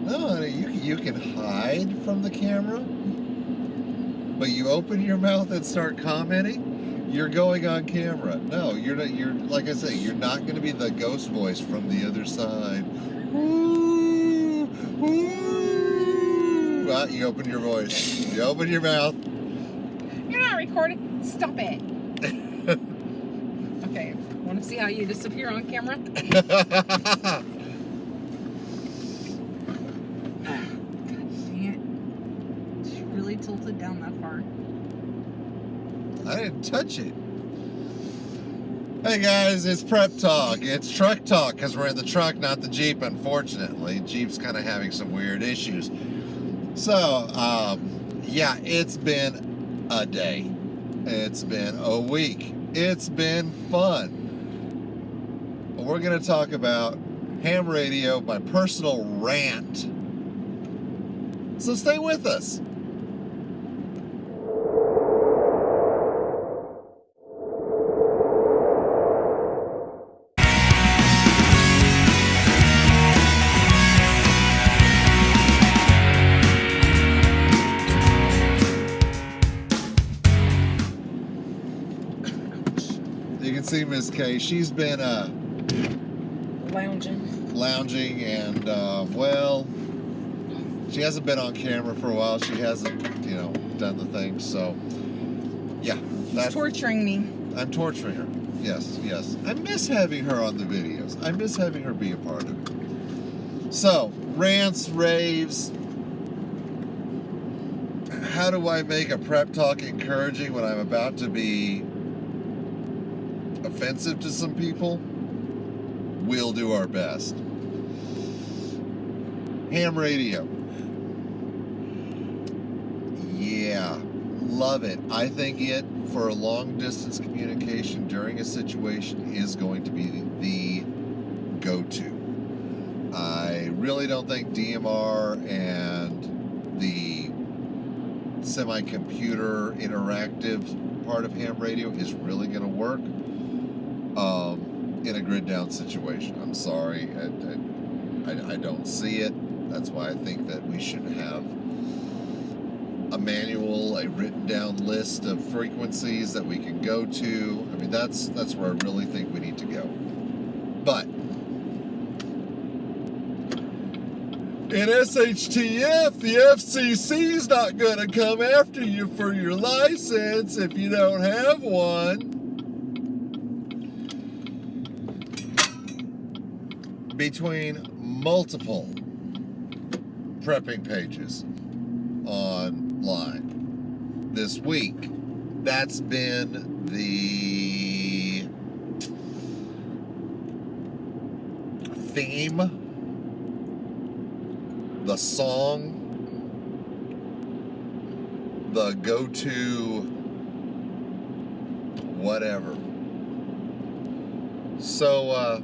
No, honey, you can hide from the camera, but you open your mouth and start commenting, you're going on camera. No, you're not. You're, like I say, you're not going to be the ghost voice from the other side. Woo, woo. You open your voice. You open your mouth. You're not recording. Stop it. Okay. Want to see how you disappear on camera? Tilted down that far. I didn't touch it. Hey guys, it's Prep Talk. It's Truck Talk because we're in the truck, not the Jeep, unfortunately. Jeep's kind of having some weird issues. So, yeah, it's been a day. It's been a week. It's been fun. But we're going to talk about ham radio, my personal rant. So stay with us. You can see Miss K. She's been lounging, and well, she hasn't been on camera for a while. She hasn't, done the thing. So, yeah, that's torturing me. I'm torturing her. Yes. I miss having her on the videos. I miss having her be a part of it. So, rants, raves. How do I make a prep talk encouraging when I'm about to be offensive to some people? We'll do our best. Ham radio. Yeah, love it. I think it, for a long distance communication during a situation, is going to be the go-to. I really don't think DMR and the semi-computer interactive part of ham radio is really going to work in a grid down situation. I'm sorry, I don't see it. That's why I think that we should have a manual, a written down list of frequencies that we can go to. I mean, that's where I really think we need to go. But in SHTF, the FCC's not going to come after you for your license if you don't have one. Between multiple prepping pages online this week, that's been the theme, the song, the go-to whatever. So,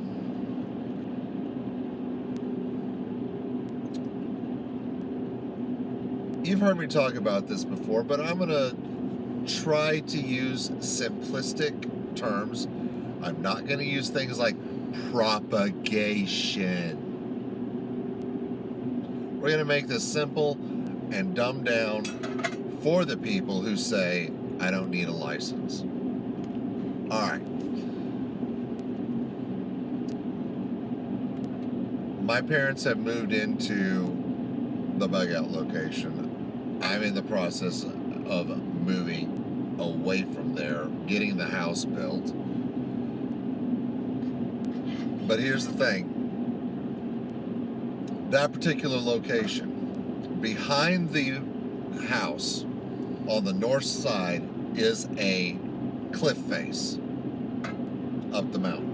you've heard me talk about this before, but I'm going to try to use simplistic terms. I'm not going to use things like propagation. We're going to make this simple and dumbed down for the people who say, I don't need a license. All right. My parents have moved into the bug out location. I'm in the process of moving away from there, getting the house built. But here's the thing. That particular location, behind the house on the north side, is a cliff face up the mountain.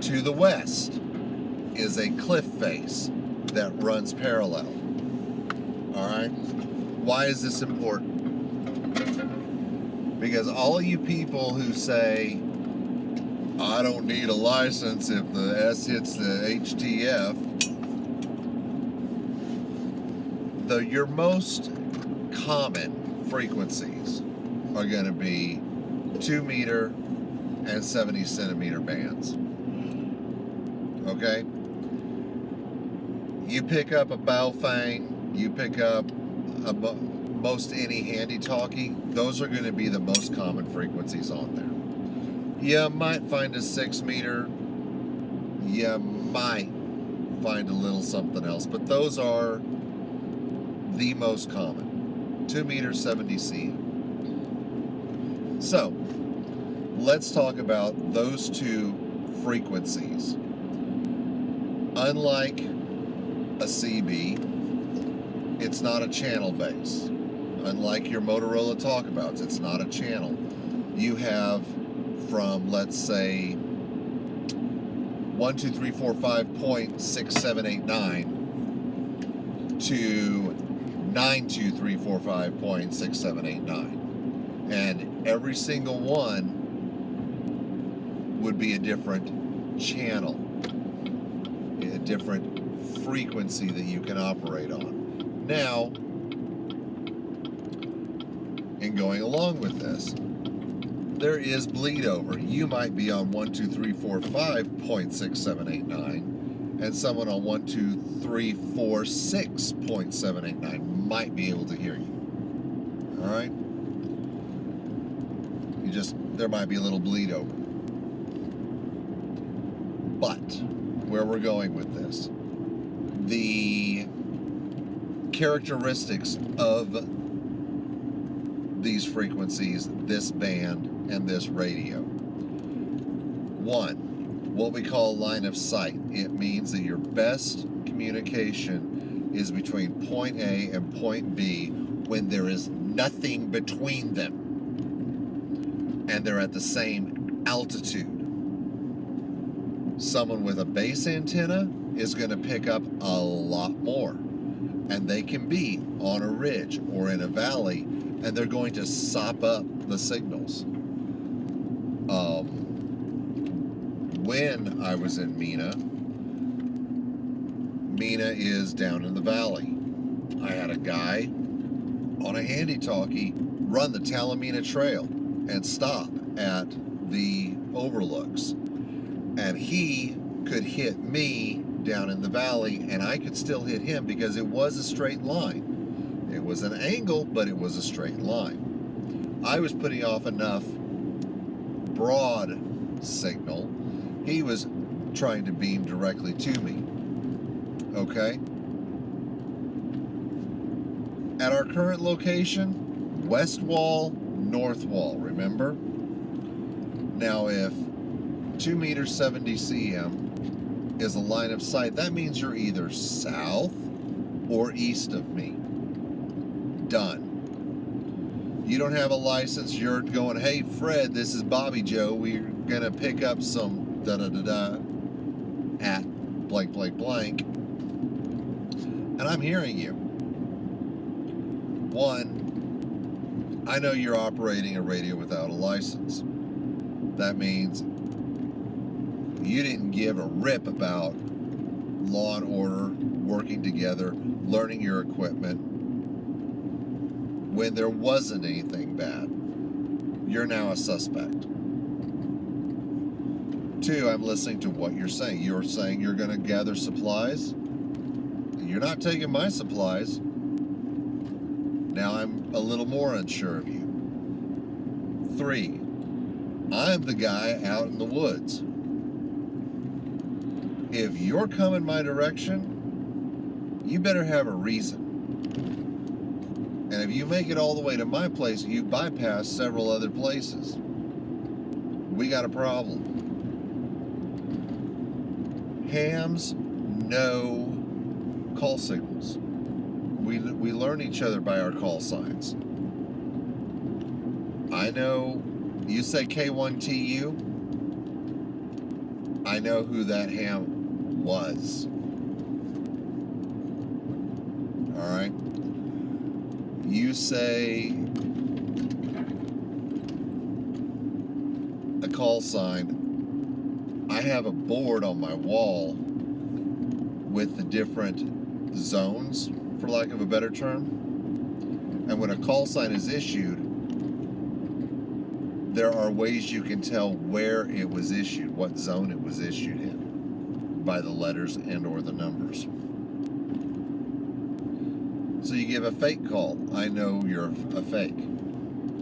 To the west is a cliff face that runs parallel. All right? Why is this important? Because all of you people who say, I don't need a license if the S hits the HTF, your most common frequencies are going to be 2 meter and 70 centimeter bands. Okay? You pick up a Baofeng, you pick up most any handy-talkie, those are going to be the most common frequencies on there. You might find a 6 meter, you might find a little something else, but those are the most common. 2 meter, 70 cm. So, let's talk about those two frequencies. Unlike a CB, it's not a channel base. Unlike your Motorola Talkabouts, it's not a channel. You have from, let's say, 12345.6789 to 92345.6789. And every single one would be a different channel, a different frequency that you can operate on. Now, in going along with this, there is bleed over. You might be on 12345.6789, and someone on 12346.789 might be able to hear you. All right? There might be a little bleed over. But where we're going with this, the characteristics of these frequencies, this band, and this radio. One, what we call line of sight. It means that your best communication is between point A and point B when there is nothing between them and they're at the same altitude. Someone with a base antenna is going to pick up a lot more, and they can be on a ridge or in a valley, and they're going to sop up the signals. When I was in Mina is down in the valley. I had a guy on a handy-talkie run the Talamina Trail and stop at the overlooks. And he could hit me down in the valley, and I could still hit him because it was a straight line. It was an angle, but it was a straight line. I was putting off enough broad signal. He was trying to beam directly to me. Okay? At our current location, west wall, north wall, remember? Now, if 2 meters 70 cm is a line of sight, that means you're either south or east of me. Done. You don't have a license, you're going, hey Fred, this is Bobby Joe, we're gonna pick up some da-da-da-da at blank blank blank, and I'm hearing you. One, I know you're operating a radio without a license. That means you didn't give a rip about law and order, working together, learning your equipment when there wasn't anything bad. You're now a suspect. Two, I'm listening to what you're saying. You're saying you're going to gather supplies. You're not taking my supplies. Now I'm a little more unsure of you. Three, I'm the guy out in the woods. If you're coming my direction, you better have a reason. And if you make it all the way to my place, you bypass several other places. We got a problem. Hams know call signals. We learn each other by our call signs. I know you say K1TU. I know who that ham was. All right. You say a call sign. I have a board on my wall with the different zones, for lack of a better term. And when a call sign is issued, there are ways you can tell where it was issued, what zone it was issued in, by the letters and or the numbers. So you give a fake call. I know you're a fake.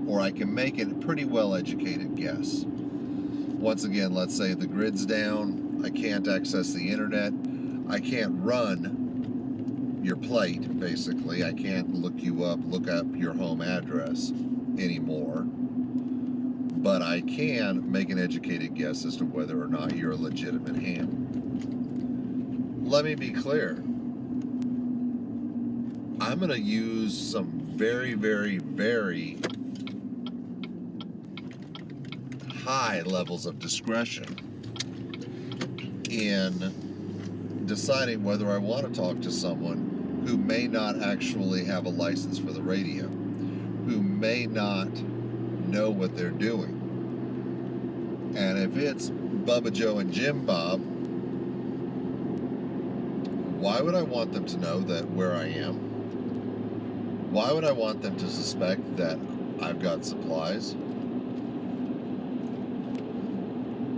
Or I can make a pretty well-educated guess. Once again, let's say the grid's down. I can't access the internet. I can't run your plate, basically. I can't look up your home address anymore. But I can make an educated guess as to whether or not you're a legitimate ham. Let me be clear. I'm going to use some very, very, very high levels of discretion in deciding whether I want to talk to someone who may not actually have a license for the radio, who may not know what they're doing. And if it's Bubba Joe and Jim Bob, why would I want them to know that where I am? Why would I want them to suspect that I've got supplies?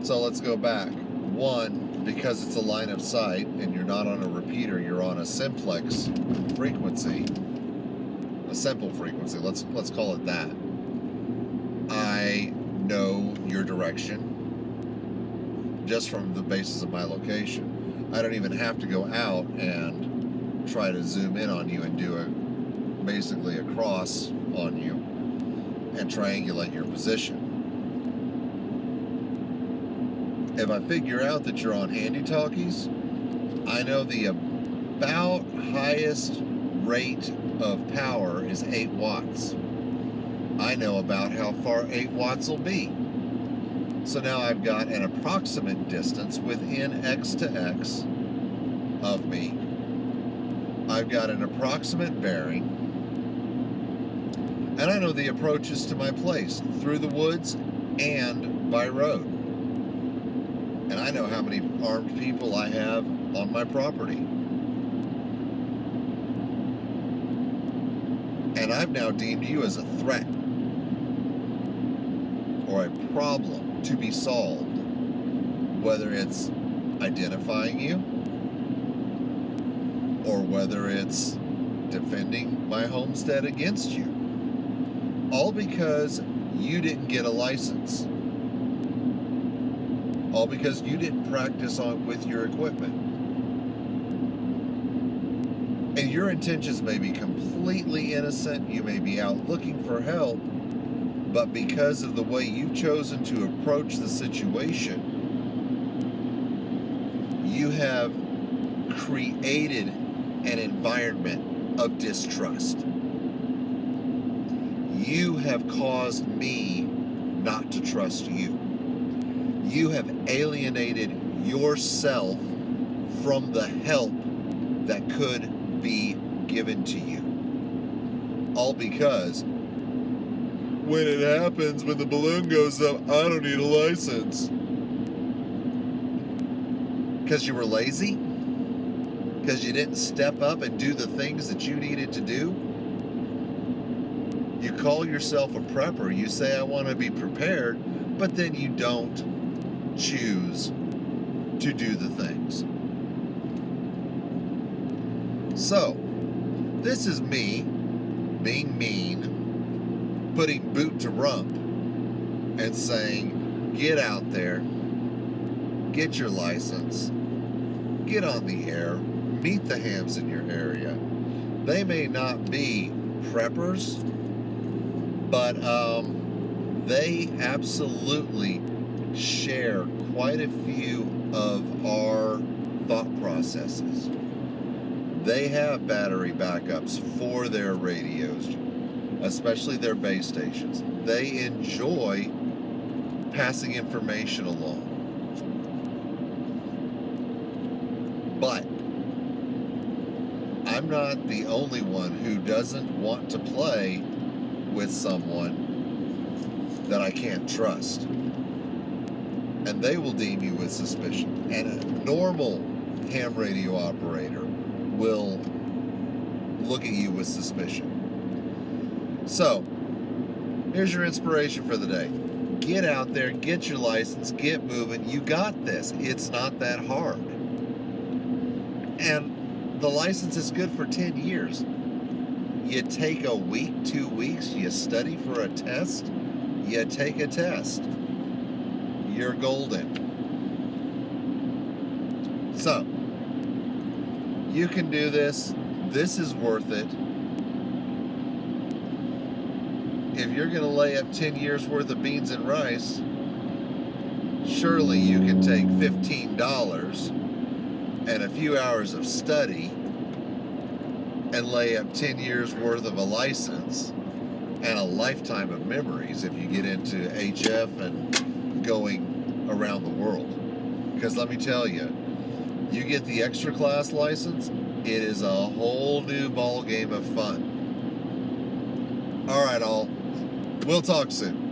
So let's go back. One, because it's a line of sight and you're not on a repeater, you're on a simplex frequency, a simple frequency, let's call it that. I know your direction just from the basis of my location. I don't even have to go out and try to zoom in on you and do basically a cross on you and triangulate your position. If I figure out that you're on handy talkies, I know the about highest rate of power is 8 watts. I know about how far 8 watts will be. So now I've got an approximate distance within X to X of me. I've got an approximate bearing. And I know the approaches to my place through the woods and by road. And I know how many armed people I have on my property. And I've now deemed you as a threat or a problem to be solved, whether it's identifying you or whether it's defending my homestead against you. All because you didn't get a license. All because you didn't practice with your equipment. And your intentions may be completely innocent. You may be out looking for help. But because of the way you've chosen to approach the situation, you have created an environment of distrust. You have caused me not to trust you. You have alienated yourself from the help that could be given to you. All because when it happens, when the balloon goes up, I don't need a license. Because you were lazy? Because you didn't step up and do the things that you needed to do? You call yourself a prepper. You say, I want to be prepared, but then you don't choose to do the things. So, this is me being mean, putting boot to rump, and saying, get out there, get your license, get on the air, meet the hams in your area. They may not be preppers, but they absolutely share quite a few of our thought processes. They have battery backups for their radios, especially their base stations. They enjoy passing information along. But I'm not the only one who doesn't want to play with someone that I can't trust. And they will deem you with suspicion. And a normal ham radio operator will look at you with suspicion. So, here's your inspiration for the day. Get out there, get your license, get moving. You got this. It's not that hard. And the license is good for 10 years. You take a week, 2 weeks, you study for a test, you take a test. You're golden. So, you can do this. This is worth it. If you're going to lay up 10 years worth of beans and rice, surely you can take $15 and a few hours of study and lay up 10 years worth of a license and a lifetime of memories if you get into HF and going around the world. Because let me tell you, you get the extra class license, it is a whole new ball game of fun. All right, all. We'll talk soon.